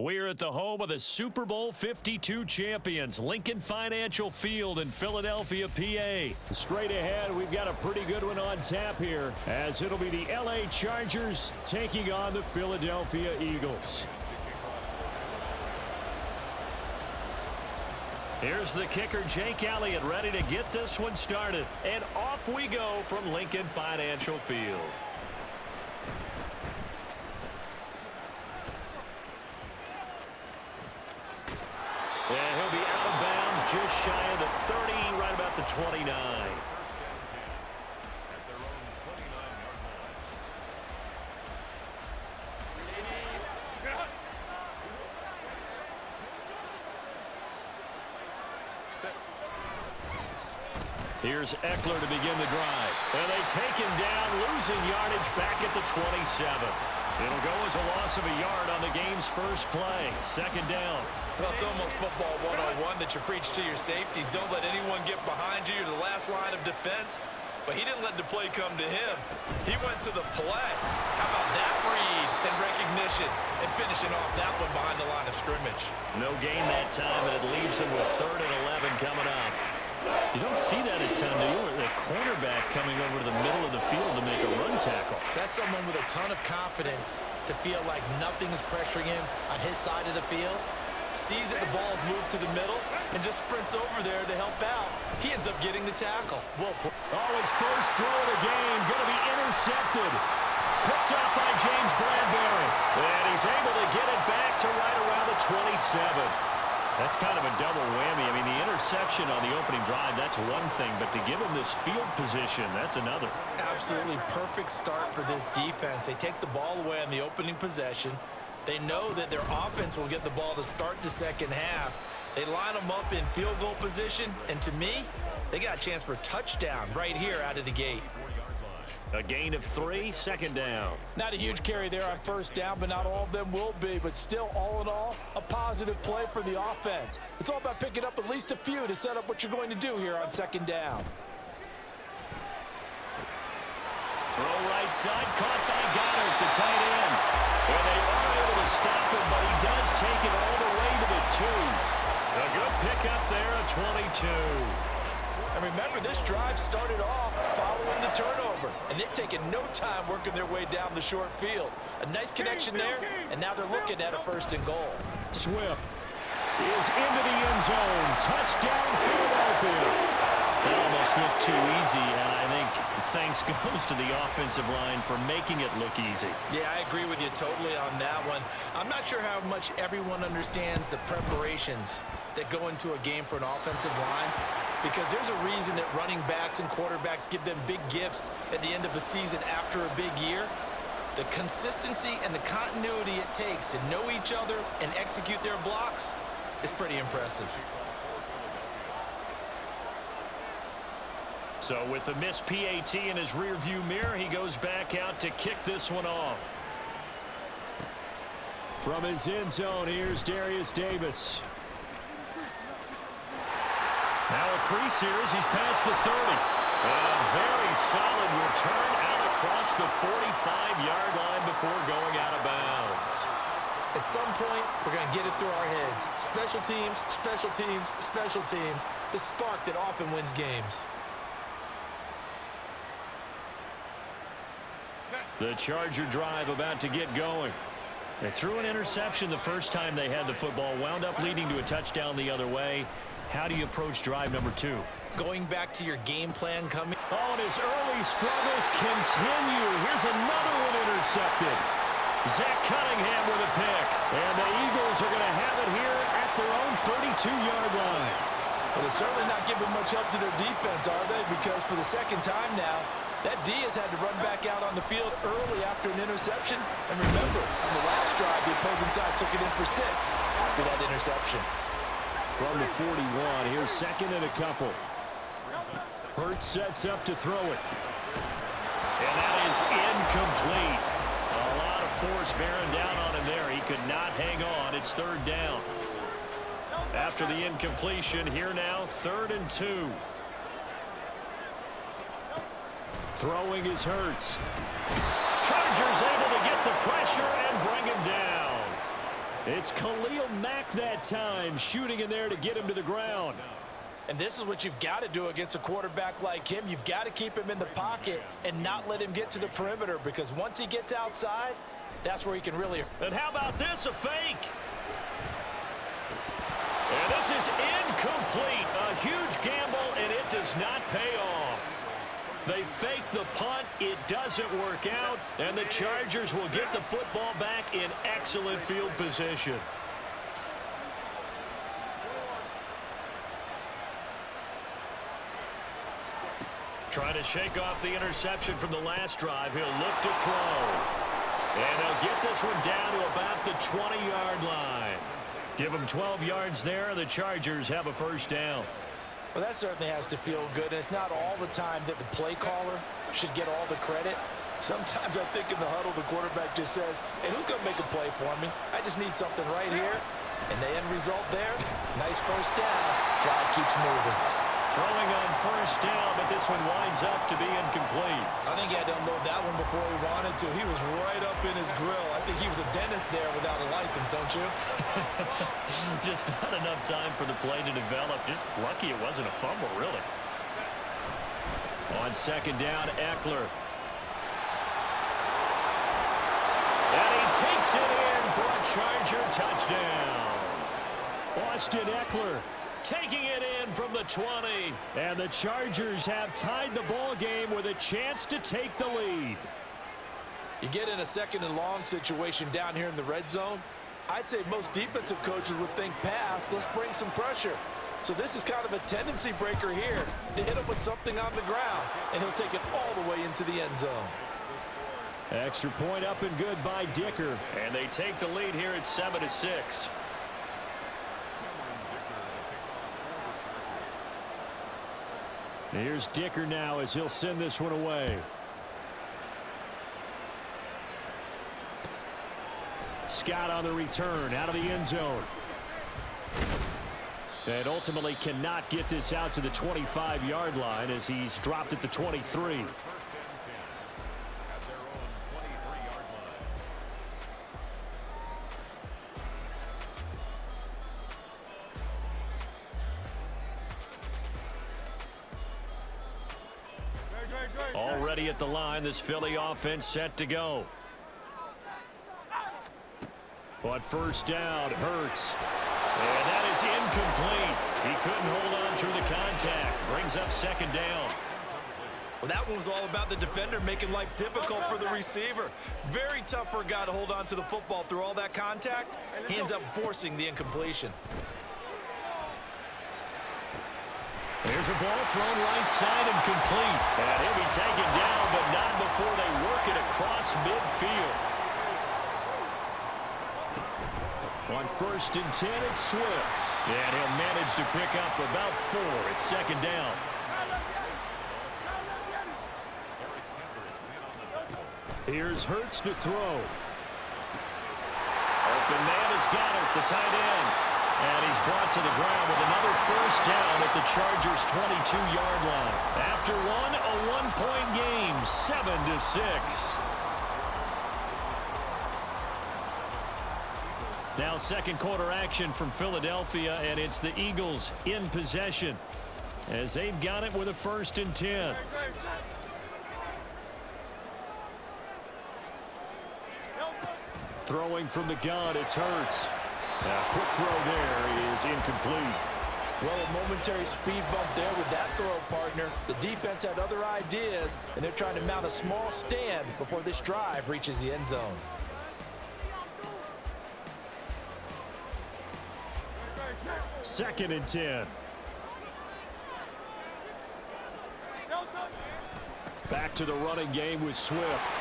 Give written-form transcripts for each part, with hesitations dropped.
We're at the home of the Super Bowl 52 champions, Lincoln Financial Field in Philadelphia, PA. Straight ahead, we've got a pretty good one on tap here, as it'll be the LA Chargers taking on the Philadelphia Eagles. Here's the kicker, Jake Elliott, ready to get this one started. And off we go from Lincoln Financial Field. And he'll be out of bounds just shy of the 30, right about the 29. Here's Eckler to begin the drive. And they take him down, losing yardage back at the 27. It'll go as a loss of a yard on the game's first play. Second down. Well, it's almost football 101 that you preach to your safeties. Don't let anyone get behind you. You're the last line of defense. But he didn't let the play come to him. He went to the play. How about that read and recognition and finishing off that one behind the line of scrimmage? No gain that time, and it leaves him with 3rd and 11 coming up. You don't see that a ton, do you? A cornerback coming over to the middle of the field to make a run tackle. That's someone with a ton of confidence to feel like nothing is pressuring him on his side of the field. Sees that the ball's moved to the middle and just sprints over there to help out. He ends up getting the tackle. Well played. Oh, his first throw of the game going to be intercepted. Picked up by James Bradbury. And he's able to get it back to right around the 27. That's kind of a double whammy. I mean, the interception on the opening drive, that's one thing. But to give him this field position, that's another. Absolutely perfect start for this defense. They take the ball away on the opening possession. They know that their offense will get the ball to start the second half. They line them up in field goal position. And to me, they got a chance for a touchdown right here out of the gate. A gain of 3, second down. Not a huge carry there on first down, but not all of them will be. But still, all in all, a positive play for the offense. It's all about picking up at least a few to set up what you're going to do here on second down. Throw right side, caught by Goddard, the tight end. And they are able to stop him, but he does take it all the way to the 2. A good pickup there at 22. And remember, this drive started off following the turnover. And they've taken no time working their way down the short field. A nice connection there, and now they're looking at a 1st and goal. Swift is into the end zone. Touchdown, Philadelphia. That almost looked too easy, and I think thanks goes to the offensive line for making it look easy. Yeah, I agree with you totally on that one. I'm not sure how much everyone understands the preparations that go into a game for an offensive line, because there's a reason that running backs and quarterbacks give them big gifts at the end of the season after a big year. The consistency and the continuity it takes to know each other and execute their blocks is pretty impressive. So with the missed PAT in his rearview mirror, he goes back out to kick this one off. From his end zone, here's Darius Davis. Now a crease here as he's past the 30. And a very solid return out across the 45-yard line before going out of bounds. At some point, we're going to get it through our heads. Special teams, special teams, special teams. The spark that often wins games. The Charger drive about to get going. They threw an interception the first time they had the football, wound up leading to a touchdown the other way. How do you approach drive number 2? Going back to your game plan coming. Oh, and his early struggles continue. Here's another one intercepted. Zach Cunningham with a pick. And the Eagles are going to have it here at their own 32-yard line. Well, they're certainly not giving much help to their defense, are they? Because for the second time now, that D has had to run back out on the field early after an interception. And remember, on the last drive, the opposing side took it in for 6 after that interception. From the 41, here's 2nd and a couple. Hurts sets up to throw it. And that is incomplete. A lot of force bearing down on him there. He could not hang on. It's 3rd down. After the incompletion, here now, 3rd and 2. Throwing is Hurts. Chargers able to get the pressure and bring him down. It's Khalil Mack that time, shooting in there to get him to the ground. And this is what you've got to do against a quarterback like him. You've got to keep him in the pocket and not let him get to the perimeter, because once he gets outside, that's where he can really... And how about this, a fake? And this is incomplete. A huge gamble, and it does not pay off. They fake the punt. It doesn't work out, and the Chargers will get the football back in excellent field position. Trying to shake off the interception from the last drive. He'll look to throw. And he'll get this one down to about the 20-yard line. Give him 12 yards there, and the Chargers have a first down. Well, that certainly has to feel good, and it's not all the time that the play caller should get all the credit. Sometimes I think in the huddle, the quarterback just says, hey, who's going to make a play for me? I just need something right here. And the end result there, nice first down. Drive keeps moving. Throwing on first down, but this one winds up to be incomplete. I think he had to unload that one before he wanted to. He was right up in his grill. I think he was a dentist there without a license, don't you? Just not enough time for the play to develop. Just lucky it wasn't a fumble, really. On second down, Eckler. And he takes it in for a Charger touchdown. Austin Eckler taking it in from the 20. And the Chargers have tied the ball game with a chance to take the lead. You get in a second and long situation down here in the red zone, I'd say most defensive coaches would think pass, let's bring some pressure. So this is kind of a tendency breaker here to hit him with something on the ground, and he'll take it all the way into the end zone. Extra point up and good by Dicker. And they take the lead here at 7-6. Here's Dicker now as he'll send this one away. Scott on the return out of the end zone. And ultimately cannot get this out to the 25-yard line as he's dropped at the 23. Already at the line, this Philly offense set to go. But first down, Hurts. And that is incomplete. He couldn't hold on through the contact. Brings up second down. Well, that one was all about the defender making life difficult for the receiver. Very tough for a guy to hold on to the football through all that contact. He ends up forcing the incompletion. There's a ball thrown right side and complete. And he'll be taken down, but not before they work it across midfield. On first and 10, it's Swift. And he'll manage to pick up about 4. It's second down. Here's Hurts to throw. Open man has got it, the tight end. And he's brought to the ground with another first down at the Chargers' 22-yard line. After one, a one-point game, 7-6. Now second quarter action from Philadelphia, and it's the Eagles in possession as they've got it with a first and 10. Throwing from the gun, it's Hurts. A quick throw there is incomplete. Well, a momentary speed bump there with that throw, partner. The defense had other ideas, and they're trying to mount a small stand before this drive reaches the end zone. Second and 10. Back to the running game with Swift.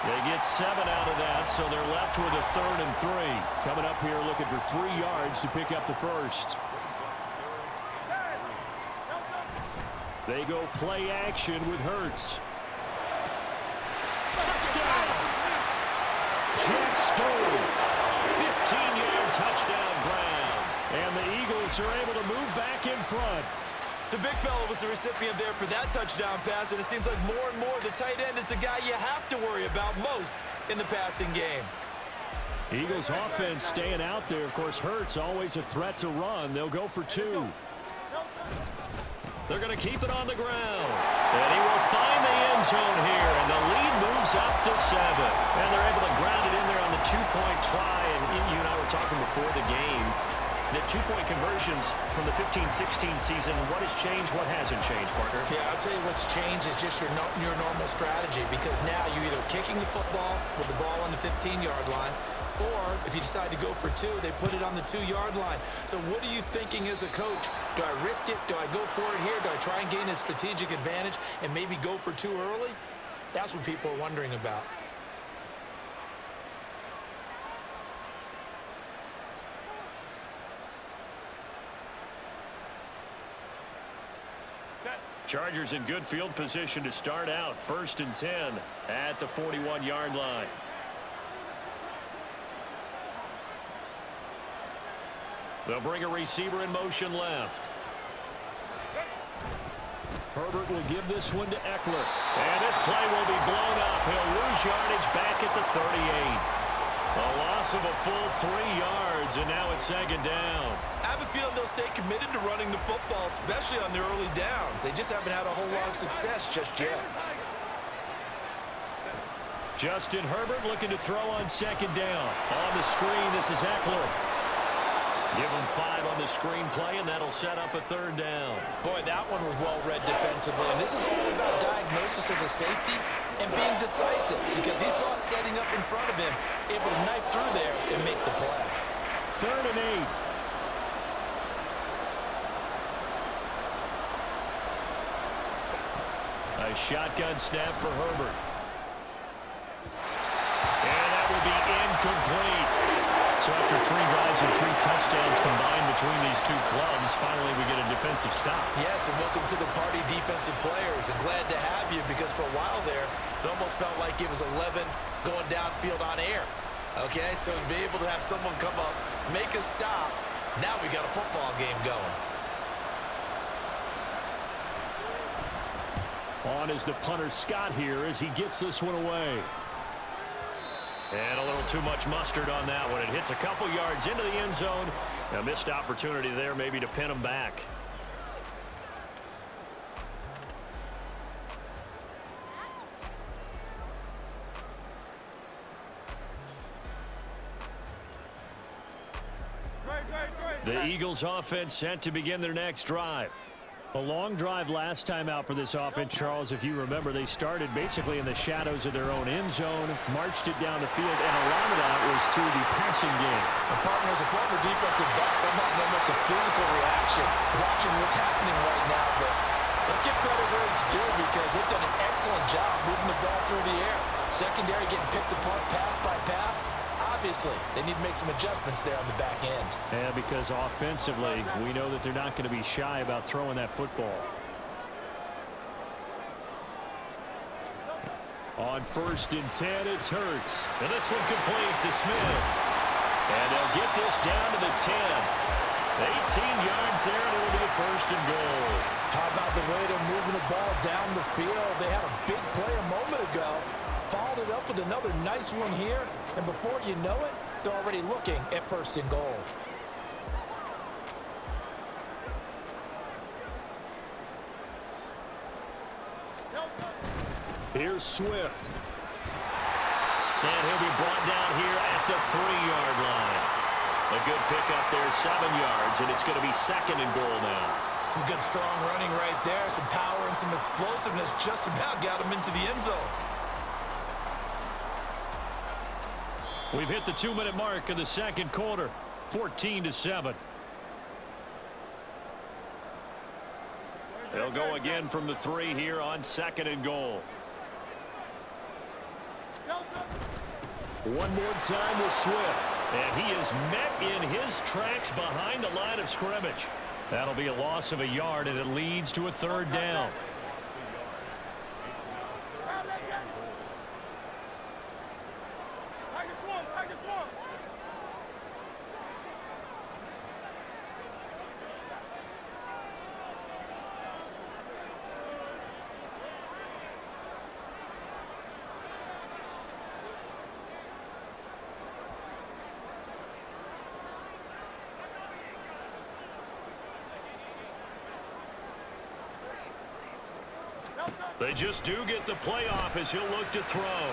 They get 7 out of that, so they're left with a 3rd and 3. Coming up here looking for 3 yards to pick up the first. They go play action with Hurts. Touchdown! Jack Stoll. 15-yard touchdown ground. And the Eagles are able to move back in front. The big fella was the recipient there for that touchdown pass, and it seems like more and more the tight end is the guy you have to worry about most in the passing game. Eagles offense staying out there. Of course, Hurts always a threat to run. They'll go for 2. They're going to keep it on the ground. And he will find the end zone here. And the lead moves up to 7. And they're able to ground it in there on the 2-point try. And you and I were talking before the game. The 2-point conversions from the 15-16 season, what has changed, what hasn't changed, partner? Yeah, I'll tell you what's changed is just your normal strategy, because now you're either kicking the football with the ball on the 15-yard line, or if you decide to go for 2, they put it on the 2-yard line. So what are you thinking as a coach? Do I risk it? Do I go for it here? Do I try and gain a strategic advantage and maybe go for 2 early? That's what people are wondering about. Chargers in good field position to start out. 1st and 10 at the 41-yard line. They'll bring a receiver in motion left. Herbert will give this one to Eckler. And this play will be blown up. He'll lose yardage back at the 38. A loss of a full 3 yards, and now it's 2nd down. I have a feeling they'll stay committed to running the football, especially on their early downs. They just haven't had a whole lot of success just yet. Justin Herbert looking to throw on 2nd down. On the screen, this is Eckler. Give him 5 on the screen play, and that'll set up a 3rd down. Boy, that one was well read defensively. And this is all about diagnosis as a safety and being decisive, because he saw it setting up in front of him, able to knife through there and make the play. 3rd and 8. A shotgun snap for Herbert. And that will be incomplete. So after 3 drives and 3 touchdowns combined between these 2 clubs, finally we get a defensive stop. Yes, and welcome to the party, defensive players. And glad to have you, because for a while there, it almost felt like it was 11 going downfield on air. Okay, so to be able to have someone come up, make a stop, now we got a football game going. On is the punter Scott here as he gets this one away. And a little too much mustard on that one. It hits a couple yards into the end zone. A missed opportunity there maybe to pin him back. The Eagles offense set to begin their next drive. A long drive last time out for this offense, Charles. If you remember, they started basically in the shadows of their own end zone, marched it down the field, and a lot of that was through the passing game. A partner, as a former defensive back, I'm having almost a physical reaction watching what's happening right now. But let's give credit where it's due, because they've done an excellent job moving the ball through the air. Secondary getting picked apart pass by pass. Obviously, they need to make some adjustments there on the back end. Yeah, because offensively, we know that they're not going to be shy about throwing that football. On 1st and 10, it's Hurts. And this one complete to Smith. And they'll get this down to the 10. 18 yards there, and it'll be a 1st and goal. How about the way they're moving the ball down the field? They had a big play a moment ago. Followed it up with another nice one here, and before you know it, they're already looking at 1st and goal. Here's Swift. And he'll be brought down here at the 3-yard line. A good pickup there, 7 yards, and it's going to be 2nd and goal now. Some good strong running right there, some power and some explosiveness, just about got him into the end zone. We've hit the 2-minute mark of the 2nd quarter, 14-7. They'll go again from the 3 here on 2nd and goal. One more time with Swift, and he is met in his tracks behind the line of scrimmage. That'll be a loss of a yard, and it leads to a 3rd down. They just do get the playoff as he'll look to throw.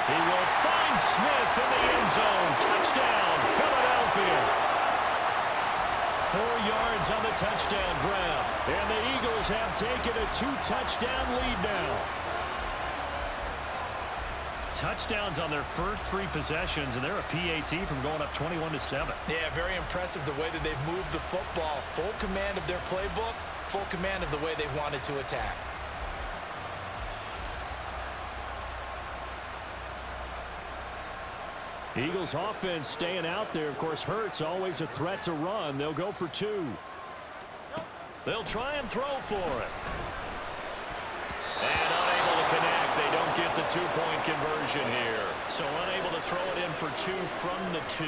He will find Smith in the end zone. Touchdown, Philadelphia. 4 yards on the touchdown grab. And the Eagles have taken a 2-touchdown lead now. Touchdowns on their first 3 possessions, and they're a PAT from going up 21-7. Yeah, very impressive the way that they've moved the football. Full command of their playbook, full command of the way they wanted to attack. Eagles offense staying out there. Of course, Hurts always a threat to run. They'll go for 2. They'll try and throw for it. And unable to connect. They don't get the 2-point conversion here. So unable to throw it in for 2 from the 2.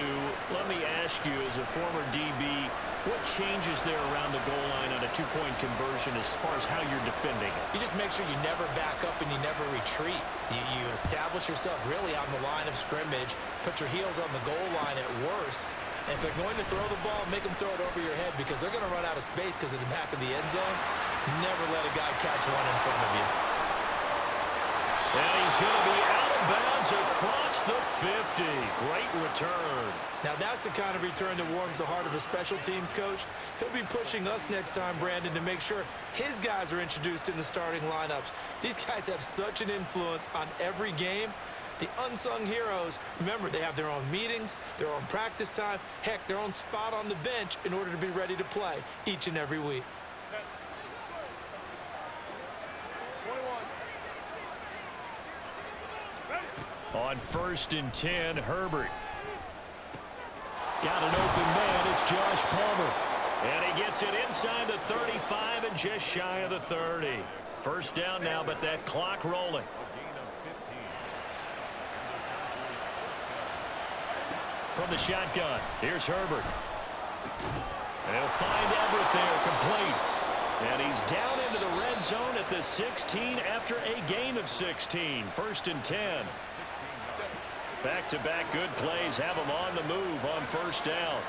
Let me ask you, as a former DB, what changes there around the goal line on a 2-point conversion as far as how you're defending it? You just make sure you never back up and you never retreat. You establish yourself really on the line of scrimmage, put your heels on the goal line at worst, and if they're going to throw the ball, make them throw it over your head because they're going to run out of space because of the back of the end zone. Never let a guy catch one in front of you. And he's going to be out of bounds across the 50. Great return. Now that's the kind of return that warms the heart of a special teams coach. He'll be pushing us next time, Brandon, to make sure his guys are introduced in the starting lineups. These guys have such an influence on every game. The unsung heroes, remember, they have their own meetings, their own practice time, heck, their own spot on the bench in order to be ready to play each and every week. On 1st and 10, Herbert. Got an open man. It's Josh Palmer. And he gets it inside the 35 and just shy of the 30. First down now, but that clock rolling. From the shotgun, here's Herbert. And he'll find Everett there, complete. And he's down into the red zone at the 16 after a gain of 16. 1st and 10. Back-to-back good plays have him on the move on 1st down.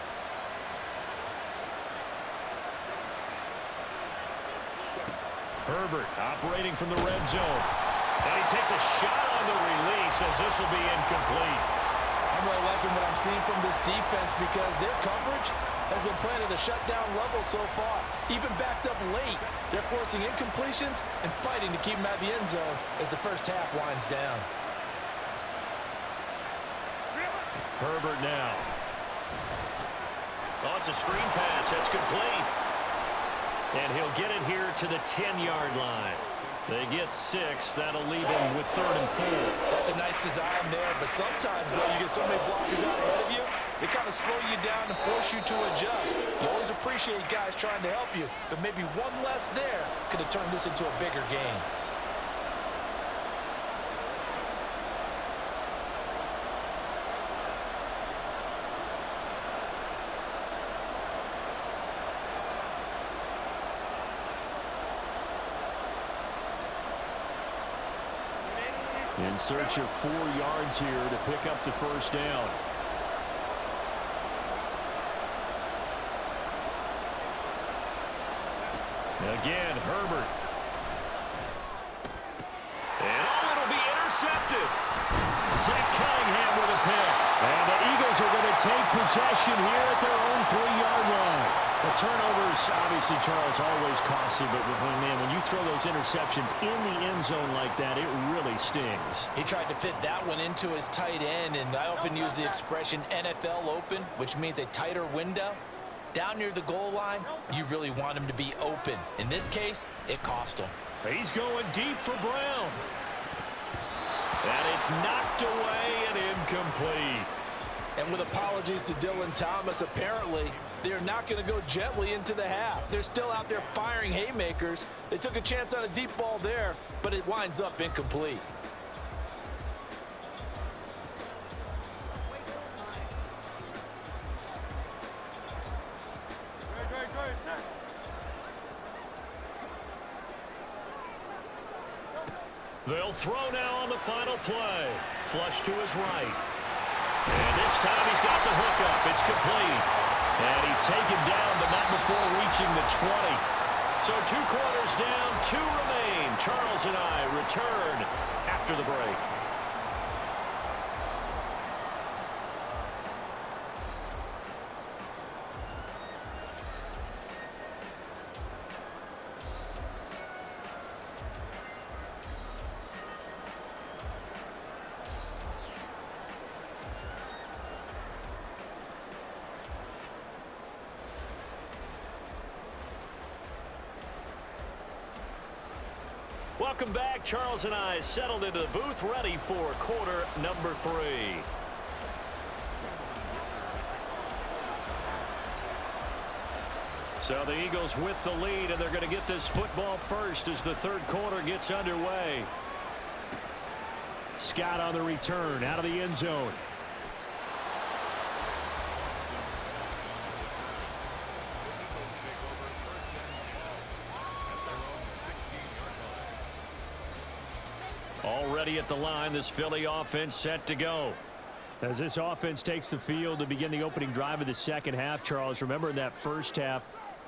Herbert operating from the red zone. And he takes a shot on the release as this will be incomplete. I'm really liking what I'm seeing from this defense because their coverage has been playing at a shutdown level so far. Even backed up late, they're forcing incompletions and fighting to keep them out of the end zone as the first half winds down. Herbert now. Oh, it's a screen pass. That's complete. And he'll get it here to the 10-yard line. They get 6. That'll leave him with 3rd and 4. That's a nice design there, but sometimes, though, you get so many blockers out ahead of you, they kind of slow you down and force you to adjust. You always appreciate guys trying to help you, but maybe one less there could have turned this into a bigger game. In search of 4 yards here to pick up the first down. Again, Herbert. And it'll be intercepted. Zach Cunningham with a pick. And the Eagles are going to take possession here at their own 3-yard line. The turnovers, obviously, Charles, always costly, but man, when you throw those interceptions in the end zone like that, it really stings. He tried to fit that one into his tight end, and I often use the expression NFL open, which means a tighter window. Down near the goal line, you really want him to be open. In this case, it cost him. He's going deep for Brown. And it's knocked away and incomplete. And with apologies to Dylan Thomas, apparently they're not going to go gently into the half. They're still out there firing haymakers. They took a chance on a deep ball there, but it winds up incomplete. They'll throw now on the final play. Flush to his right. And this time he's got the hookup. It's complete. And he's taken down, but not before reaching the 20. So 2 quarters down, 2 remain. Charles and I return after the break. Welcome back. Charles and I settled into the booth, ready for quarter number 3. So the Eagles with the lead, and they're going to get this football first as the third quarter gets underway. Scott on the return, out of the end zone. Already at the line, this Philly offense set to go. As this offense takes the field to begin the opening drive of the second half, Charles, remember in that first half,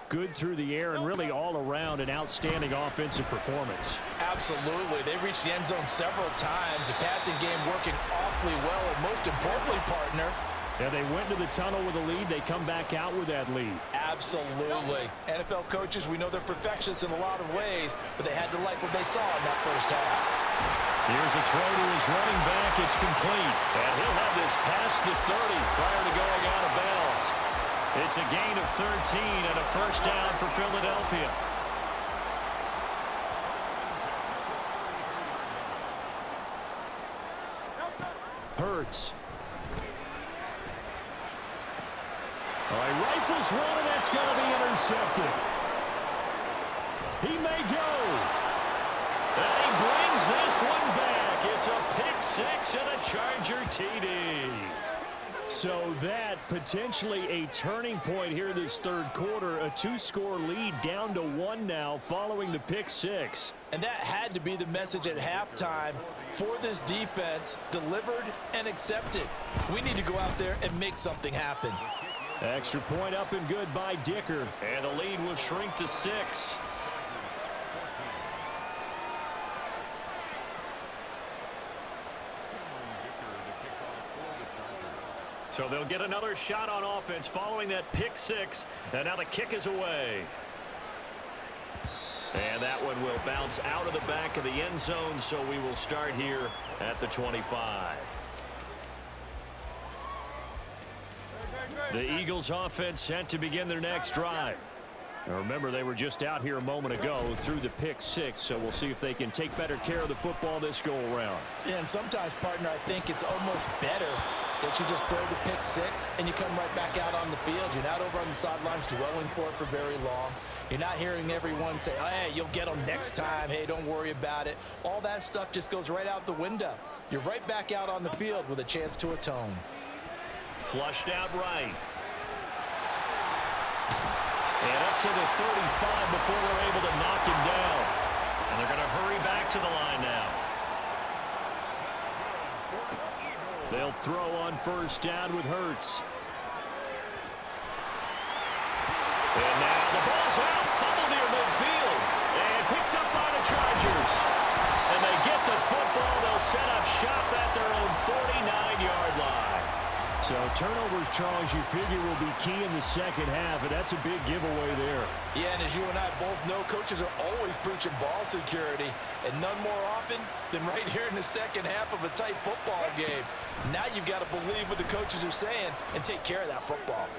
good through the air and really all around an outstanding offensive performance. Absolutely. They reached the end zone several times. The passing game working awfully well, and most importantly, partner, yeah, they went to the tunnel with a lead. They come back out with that lead. Absolutely. NFL coaches, we know they're perfectionists in a lot of ways, but they had to like what they saw in that first half. Here's a throw to his running back. It's complete. And he'll have this past the 30 prior to going out of bounds. It's a gain of 13 and a first down for Philadelphia. Hurts. All right, rifles one, and that's going to be intercepted. He may go. And he brings this one back. It's a pick 6 and a Charger TD. So that potentially a turning point here this third quarter. A 2-score lead down to 1 now following the pick 6. And that had to be the message at halftime for this defense. Delivered and accepted. We need to go out there and make something happen. Extra point up and good by Dicker. And the lead will shrink to 6. So they'll get another shot on offense following that pick 6. And now the kick is away. And that one will bounce out of the back of the end zone. So we will start here at the 25. The Eagles offense set to begin their next drive. Now remember, they were just out here a moment ago through the pick 6, so we'll see if they can take better care of the football this go-around. Yeah, and sometimes, partner, I think it's almost better that you just throw the pick 6 and you come right back out on the field. You're not over on the sidelines dwelling for it for very long. You're not hearing everyone say, oh, hey, you'll get them next time. Hey, don't worry about it. All that stuff just goes right out the window. You're right back out on the field with a chance to atone. Flushed out right. And up to the 35 before they're able to knock him down. And they're going to hurry back to the line now. They'll throw on first down with Hurts. And now the ball's out. Fumble near midfield. And picked up by the Chargers. And they get the football. They'll set up shop at their own 49-yard line. So turnovers, Charles, you figure will be key in the second half, and that's a big giveaway there. Yeah, and as you and I both know, coaches are always preaching ball security, and none more often than right here in the second half of a tight football game. Now you've got to believe what the coaches are saying and take care of that football.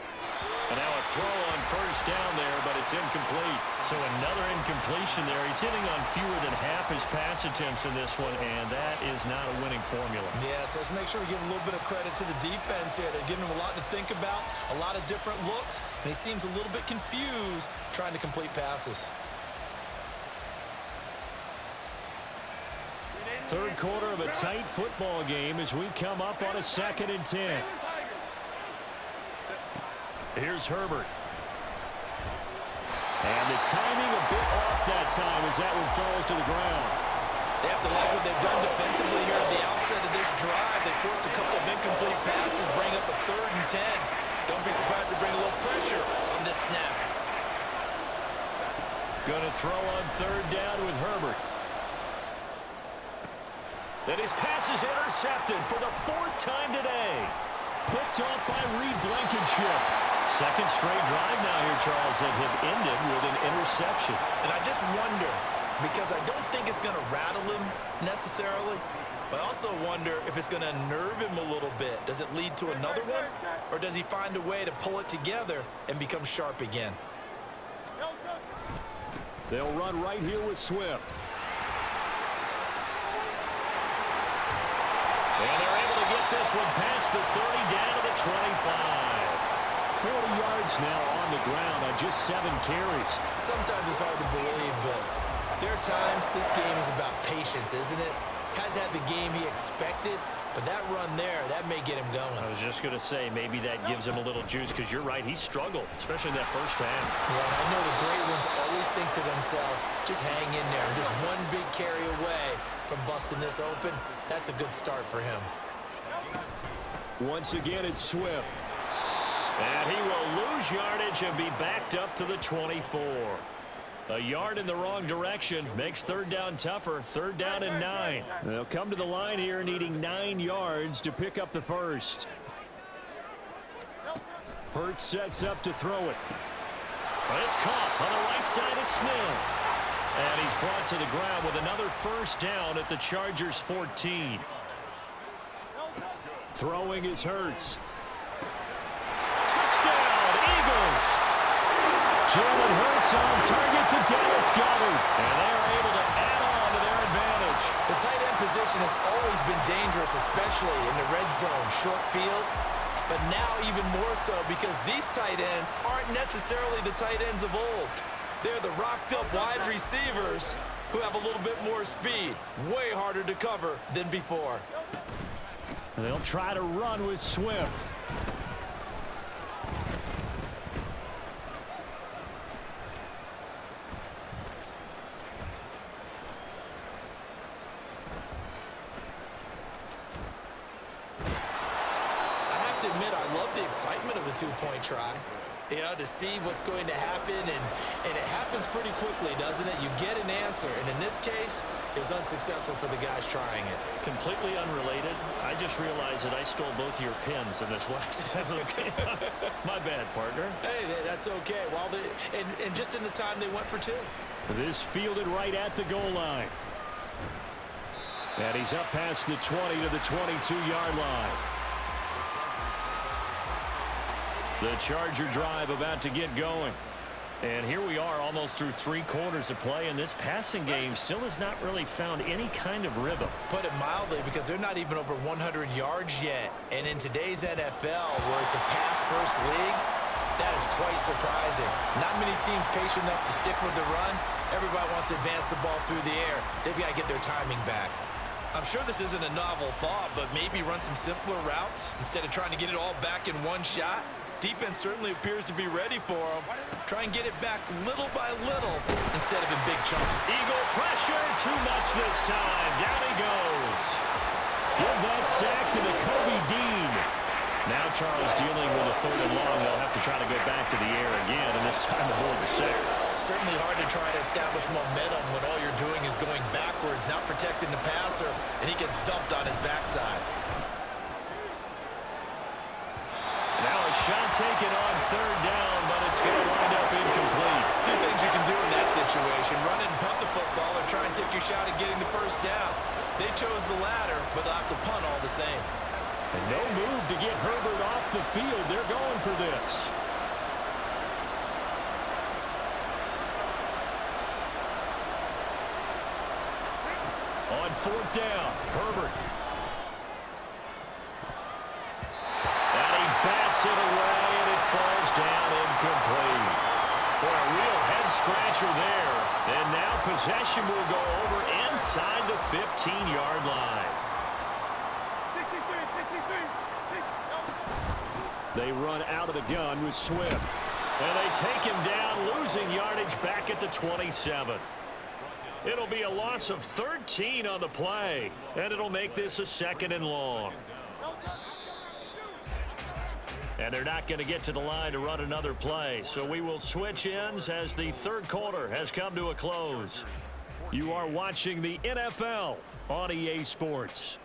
And now a throw on first down there, but it's incomplete. So another incompletion there. He's hitting on fewer than half his pass attempts in this one, and that is not a winning formula. Yes, let's make sure we give a little bit of credit to the defense here. They're giving him a lot to think about, a lot of different looks, and he seems a little bit confused trying to complete passes. Third quarter of a tight football game as we come up on a 2nd and 10. Here's Herbert. And the timing a bit off that time as that one falls to the ground. They have to like what they've done defensively here at the outset of this drive. They forced a couple of incomplete passes, bring up a 3rd and 10. Don't be surprised to bring a little pressure on this snap. Going to throw on third down with Herbert. And his pass is intercepted for the 4th time today. Picked off by Reed Blankenship. Second straight drive now here, Charles, that have ended with an interception. And I just wonder, because I don't think it's going to rattle him necessarily, but I also wonder if it's going to nerve him a little bit. Does it lead to another one, or does he find a way to pull it together and become sharp again? They'll run right here with Swift. And they're able to get this one past the 30 down to the 25. 40 yards now on the ground on just 7 carries. Sometimes it's hard to believe, but there are times this game is about patience, isn't it? Has had the game he expected, but that run there, that may get him going. I was just going to say, maybe that gives him a little juice, because you're right, he struggled, especially in that first half. Yeah, and I know the great ones always think to themselves, just hang in there. I'm just one big carry away from busting this open. That's a good start for him. Once again, it's Swift. And he will lose yardage and be backed up to the 24. A yard in the wrong direction makes third down tougher. Third down and 9. They'll come to the line here needing 9 yards to pick up the first. Hurts sets up to throw it. But it's caught on the right side at Smith. And he's brought to the ground with another first down at the Chargers' 14. Throwing is Hurts. Touchdown, Eagles! Jalen Hurts on target to Dallas Goedert. And they're able to add on to their advantage. The tight end position has always been dangerous, especially in the red zone, short field. But now even more so, because these tight ends aren't necessarily the tight ends of old. They're the rocked-up wide receivers who have a little bit more speed. Way harder to cover than before. And they'll try to run with Swift. Excitement of a two-point try, you know, to see what's going to happen, and it happens pretty quickly, doesn't it? You get an answer, and in this case, it was unsuccessful for the guys trying it. Completely unrelated. I just realized that I stole both of your pins in this last game. My bad, partner. Hey, that's okay. Well, and just in the time they went for 2. This fielded right at the goal line. And he's up past the 20 to the 22-yard line. The Charger drive about to get going. And here we are almost through 3 quarters of play, and this passing game still has not really found any kind of rhythm. Put it mildly, because they're not even over 100 yards yet. And in today's NFL, where it's a pass-first league, that is quite surprising. Not many teams patient enough to stick with the run. Everybody wants to advance the ball through the air. They've got to get their timing back. I'm sure this isn't a novel thought, but maybe run some simpler routes instead of trying to get it all back in one shot. Defense certainly appears to be ready for him. Try and get it back little by little instead of in big chunks. Eagle pressure, too much this time. Down he goes. Give that sack to Kobe Dean. Now Charles dealing with a 3rd and long. They'll have to try to go back to the air again, and this time avoid the sack. Certainly hard to try to establish momentum when all you're doing is going backwards, not protecting the passer, and he gets dumped on his backside. Now a shot taken on 3rd down, but it's going to wind up incomplete. 2 things you can do in that situation: run and punt the football, or try and take your shot at getting the first down. They chose the latter, but they'll have to punt all the same. And no move to get Herbert off the field. They're going for this. On 4th down, Herbert. And he bats it away, and it falls down incomplete. Boy, a real head-scratcher there. And now possession will go over inside the 15-yard line. They run out of the gun with Swift. And they take him down, losing yardage back at the 27. It'll be a loss of 13 on the play, and it'll make this a 2nd and long. And they're not going to get to the line to run another play. So we will switch ends as the third quarter has come to a close. You are watching the NFL on EA Sports.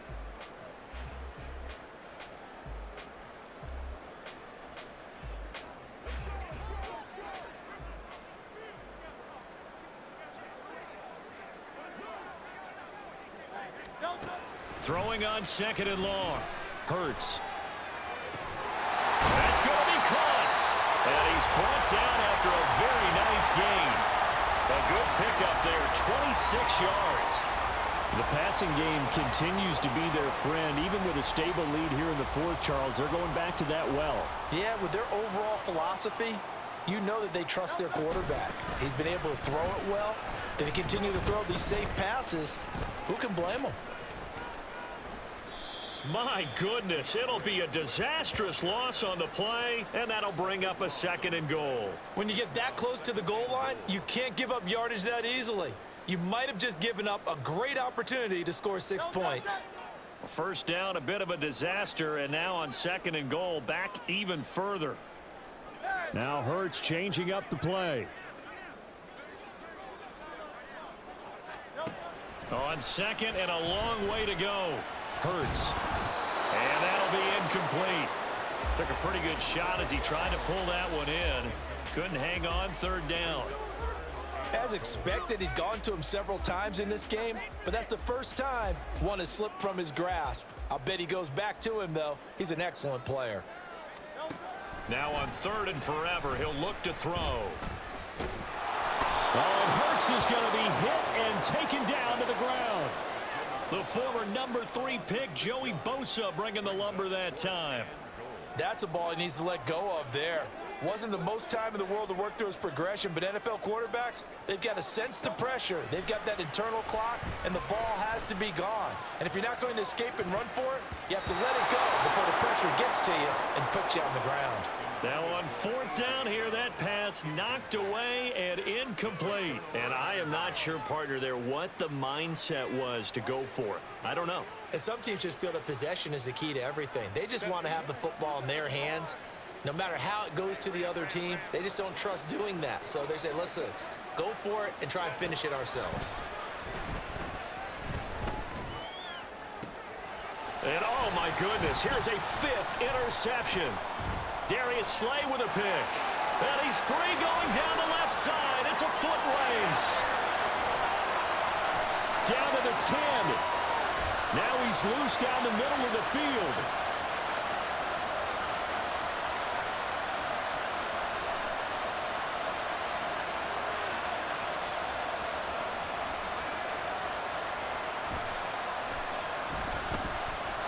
Throwing on second and long. Hurts. That's going to be caught. And he's brought down after a very nice gain. A good pickup there, 26 yards. The passing game continues to be their friend. Even with a stable lead here in the fourth, Charles, they're going back to that well. Yeah, with their overall philosophy, you know that they trust their quarterback. He's been able to throw it well. If they continue to throw these safe passes, who can blame them? My goodness, it'll be a disastrous loss on the play, and that'll bring up a second and goal. When you get that close to the goal line, you can't give up yardage that easily. You might have just given up a great opportunity to score 6 points. First down, a bit of a disaster, and now on second and goal, back even further. Now Hurts changing up the play. On second and a long way to go. Hurts. And that'll be incomplete. Took a pretty good shot as he tried to pull that one in. Couldn't hang on third down. As expected, he's gone to him several times in this game, but that's the first time one has slipped from his grasp. I'll bet he goes back to him, though. He's an excellent player. Now on third and forever, he'll look to throw. Oh, and Hurts is going to be hit and taken down to the ground. The former number 3 pick, Joey Bosa, bringing the lumber that time. That's a ball he needs to let go of there. Wasn't the most time in the world to work through his progression, but NFL quarterbacks, they've got to sense the pressure. They've got that internal clock, and the ball has to be gone. And if you're not going to escape and run for it, you have to let it go before the pressure gets to you and puts you on the ground. Now on fourth down here, that pass knocked away and incomplete. And I am not sure, partner, there what the mindset was to go for it. I don't know. And some teams just feel that possession is the key to everything. They just want to have the football in their hands. No matter how it goes to the other team, they just don't trust doing that. So they say, let's go for it and try and finish it ourselves. And oh my goodness, here's a 5th interception. Darius Slay with a pick. And he's free going down the left side. It's a foot race. Down to the 10. Now he's loose down the middle of the field.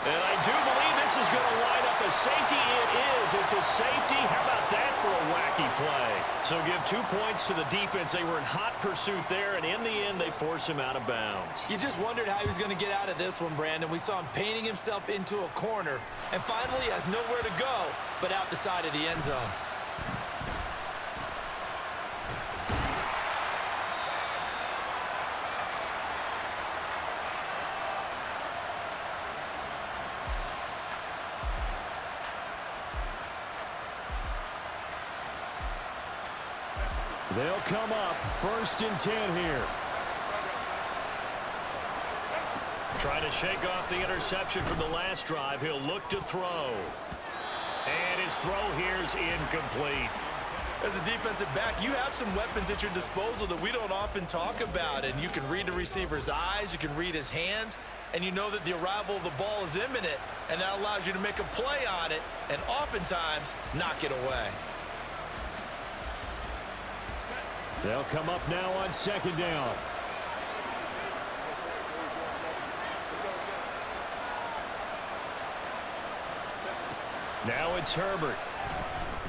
And I do believe this is going to line up a safety. It is. It's a safety. How about that for a wacky play? So give 2 points to the defense. They were in hot pursuit there, and in the end, they force him out of bounds. You just wondered how he was going to get out of this one, Brandon. We saw him painting himself into a corner, and finally he has nowhere to go but out the side of the end zone. They'll come up 1st and 10 here. Trying to shake off the interception from the last drive. He'll look to throw. And his throw here's incomplete. As a defensive back, you have some weapons at your disposal that we don't often talk about. And you can read the receiver's eyes, you can read his hands, and you know that the arrival of the ball is imminent. And that allows you to make a play on it and oftentimes knock it away. They'll come up now on 2nd down. Now it's Herbert.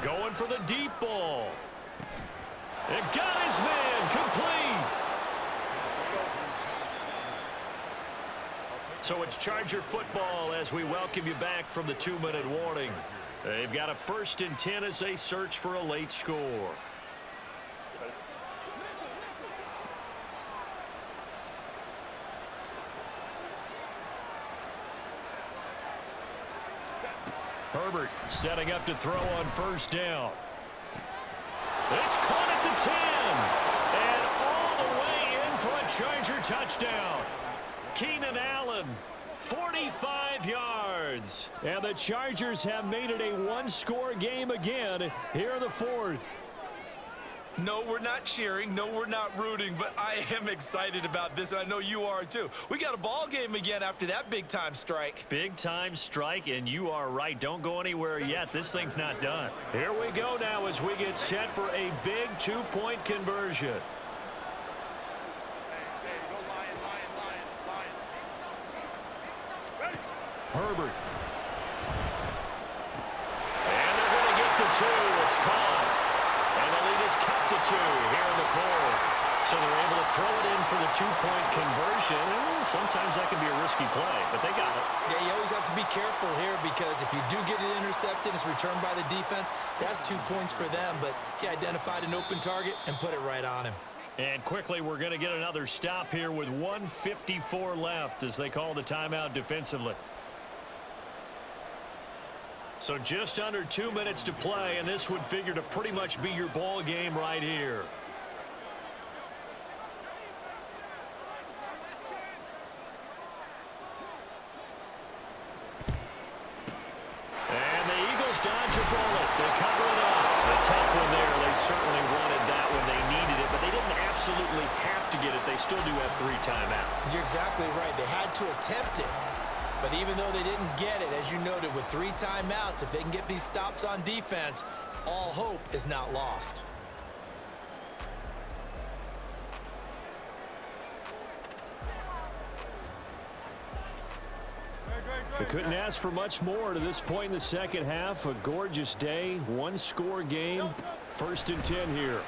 Going for the deep ball. It got his man complete. So it's Charger football as we welcome you back from the 2-minute warning. They've got a 1st and 10 as they search for a late score. Herbert setting up to throw on first down. It's caught at the 10. And all the way in for a Charger touchdown. Keenan Allen, 45 yards. And the Chargers have made it a one-score game again here in the fourth. No, we're not cheering. No, we're not rooting, but I am excited about this, and I know you are too. We got a ball game again after that big-time strike. Big-time strike, and you are right. Don't go anywhere yet. This thing's not done. Here we go now as we get set for a big two-point conversion. Herbert. And they're going to get the two. It's caught. And the lead is cut to 2 here in the fourth. So they're able to throw it in for the two-point conversion. Sometimes that can be a risky play, but they got it. Yeah, you always have to be careful here because if you do get it intercepted, it's returned by the defense. That's 2 points for them, but he identified an open target and put it right on him. And quickly, we're going to get another stop here with 1:54 left as they call the timeout defensively. So just under 2 minutes to play, and this would figure to pretty much be your ball game right here. And the Eagles dodge a bullet. They cover it up. A tough one there. They certainly wanted that when they needed it, but they didn't absolutely have to get it. They still do have 3 timeouts. You're exactly right. They had to attempt it. But even though they didn't get it, as you noted, with 3 timeouts, if they can get these stops on defense, all hope is not lost. They couldn't ask for much more to this point in the second half. A gorgeous day, one-score game. 1st and 10 here.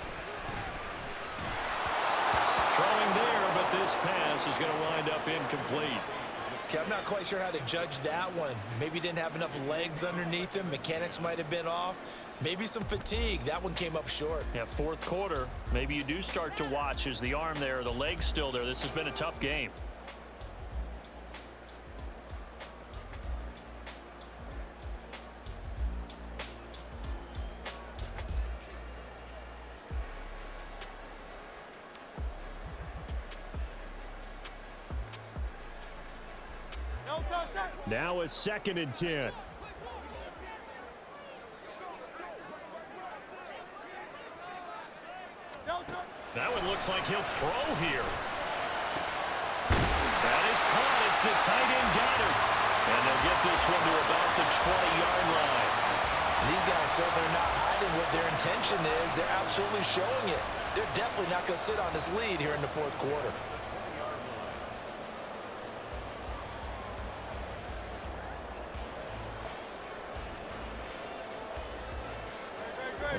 Throwing there, but this pass is going to wind up incomplete. Okay, I'm not quite sure how to judge that one. Maybe didn't have enough legs underneath him. Mechanics might have been off. Maybe some fatigue. That one came up short. Yeah, fourth quarter. Maybe you do start to watch. Is the arm there, the leg's still there? This has been a tough game. Now a 2nd and 10. That one looks like he'll throw here. That is caught. It's the tight end Goddard. And they'll get this one to about the 20-yard line. These guys certainly not hiding what their intention is. They're absolutely showing it. They're definitely not going to sit on this lead here in the fourth quarter.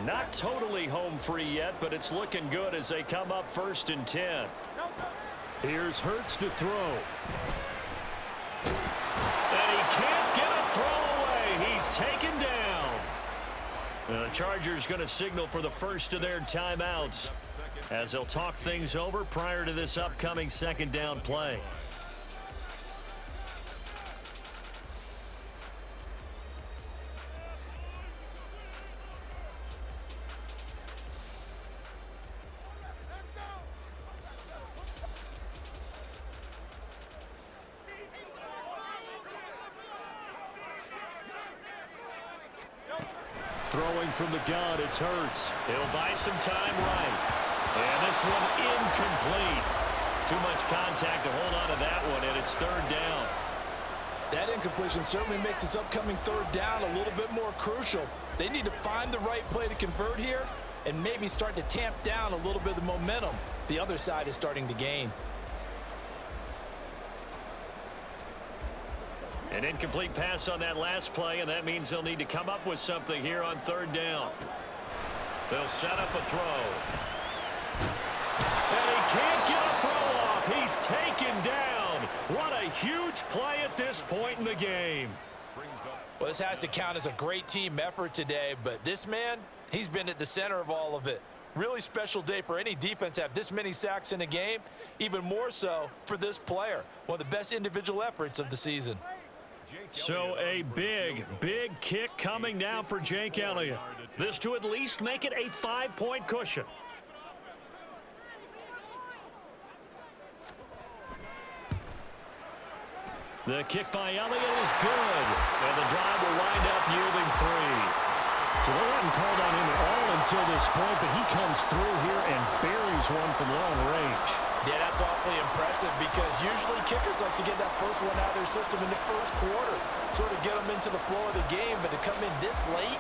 Not totally home free yet, but it's looking good as they come up 1st and 10. Here's Hurts to throw. And he can't get a throw away. He's taken down. And the Chargers going to signal for the first of their timeouts as they'll talk things over prior to this upcoming 2nd down play. Throwing from the gun, it's Hurts. He'll buy some time right. And this one incomplete. Too much contact to hold on to that one, and it's 3rd down. That incompletion certainly makes this upcoming 3rd down a little bit more crucial. They need to find the right play to convert here and maybe start to tamp down a little bit of the momentum the other side is starting to gain. An incomplete pass on that last play, and that means they'll need to come up with something here on 3rd down. They'll set up a throw. And he can't get a throw off. He's taken down. What a huge play at this point in the game. Well, this has to count as a great team effort today, but this man, he's been at the center of all of it. Really special day for any defense to have this many sacks in a game, even more so for this player. One of the best individual efforts of the season. So a big kick coming now for Jake Elliott. This to at least make it a 5-point cushion. The kick by Elliott is good, and the drive will wind up yielding 3. So they haven't called on him at all until this point, but he comes through here and buries one from long range. Yeah, that's awfully impressive because usually kickers like to get that first one out of their system in the first quarter, sort of get them into the flow of the game, but to come in this late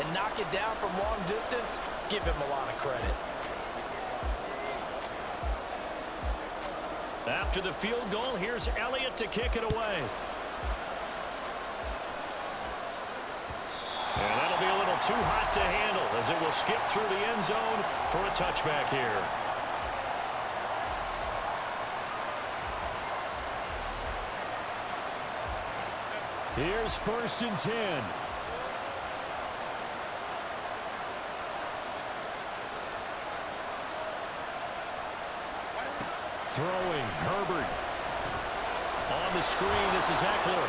and knock it down from long distance, give him a lot of credit. After the field goal, here's Elliott to kick it away. And that'll be a little too hot to handle as it will skip through the end zone for a touchback here. Here's 1st and 10. Throwing, Herbert. On the screen, this is Eckler.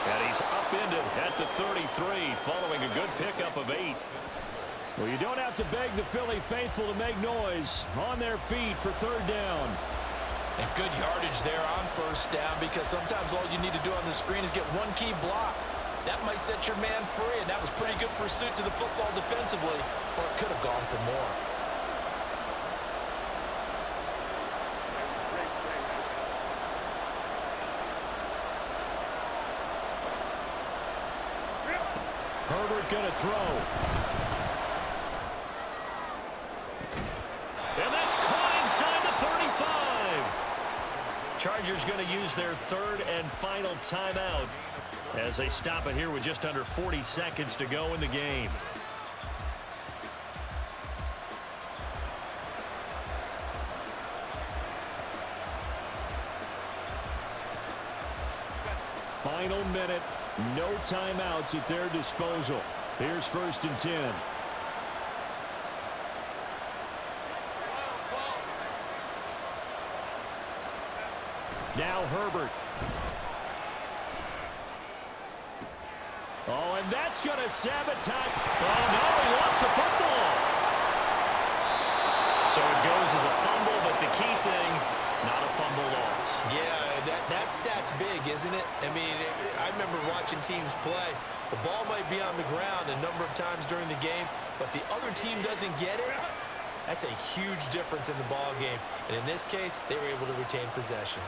And he's upended at the 33, following a good pickup of 8. Well, you don't have to beg the Philly faithful to make noise. On their feet for 3rd down. And good yardage there on 1st down because sometimes all you need to do on the screen is get one key block. That might set your man free, and that was pretty good pursuit to the football defensively, or it could have gone for more. Herbert going to throw. And that's caught inside the 35. Chargers going to use their 3rd and final timeout as they stop it here with just under 40 seconds to go in the game. Final minute. No timeouts at their disposal. Here's 1st and 10. Now Herbert. Oh, and that's going to sabotage. Oh, no, he lost the football. So it goes as a fumble, but the key thing, not a fumble loss. Yeah, that stat's big, isn't it? I mean, I remember watching teams play. The ball might be on the ground a number of times during the game, but the other team doesn't get it. That's a huge difference in the ball game. And in this case, they were able to retain possession.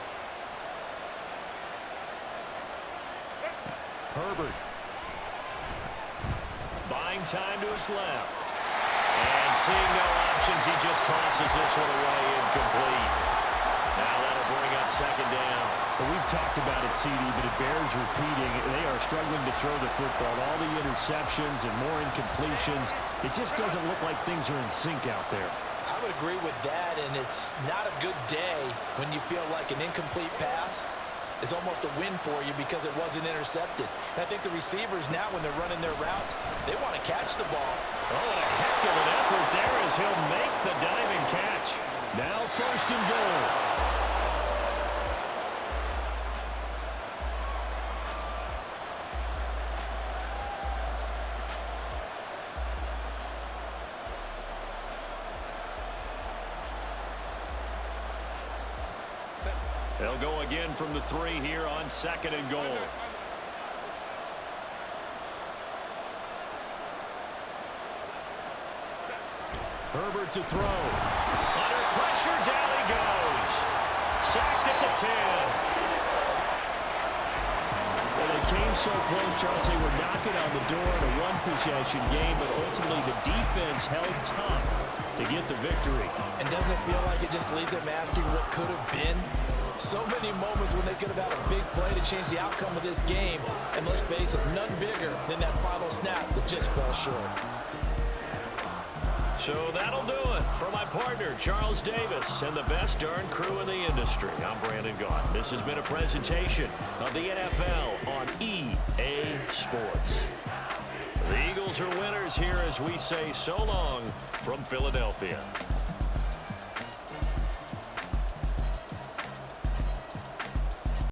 Herbert. Buying time to his left. And seeing no options, he just tosses this one away incomplete. Now that'll bring up 2nd down. Well, we've talked about it, CD, but it bears repeating. They are struggling to throw the football. All the interceptions and more incompletions. It just doesn't look like things are in sync out there. I would agree with that, and it's not a good day when you feel like an incomplete pass is almost a win for you because it wasn't intercepted. And I think the receivers now, when they're running their routes, they want to catch the ball. Oh, and a heck of an effort there as he'll make the diving catch. Now 1st and goal. They'll go again from the 3 here on 2nd and goal. Herbert to throw. Under pressure, down he goes. Sacked at the 10. Well, they came so close, Charles. They were knocking on the door in a one-possession game, but ultimately the defense held tough to get the victory. And doesn't it feel like it just leaves them asking what could have been? So many moments when they could have had a big play to change the outcome of this game. And let's face it, none bigger than that final snap that just fell short. So that'll do it for my partner, Charles Davis, and the best darn crew in the industry. I'm Brandon Gaughan. This has been a presentation of the NFL on EA Sports. The Eagles are winners here as we say so long from Philadelphia.